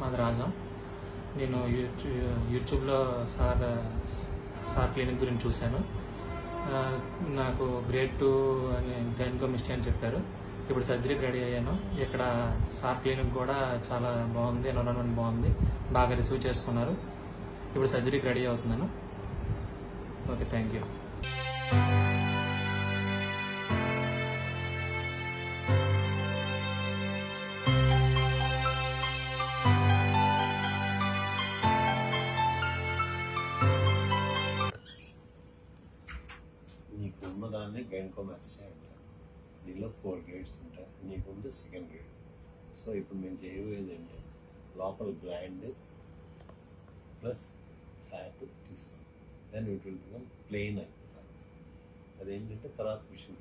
మాది రాజా. నేను యూట్యూబ్లో సార్ క్లినిక్ గురించి చూశాను. నాకు గ్రేడ్ 2 అని గైనకోమాస్టియా అని చెప్పారు. ఇప్పుడు సర్జరీకి రెడీ అయ్యాను. ఇక్కడ సార్ క్లినిక్ కూడా చాలా బాగుంది, ఎన్విరాన్మెంట్ బాగుంది, బాగా రిసీవ్ చేసుకున్నారు. ఇప్పుడు సర్జరీకి రెడీ అవుతున్నాను. Okay, thank you. నీకు ఉన్నదాన్ని గైనకోమాస్టియా అంటారు. దీనిలో 4 గ్రేడ్స్ ఉంటాయి. నీకు ఉంది 2nd గ్రేడ్. సో ఇప్పుడు మేము చేయబోయేది అంటే లోపల గ్లాండ్ ప్లస్ ఫ్యాట్ తీస్తాం. Then it will become plain అవుతుంది. అదేంటంటే తర్వాత విషయం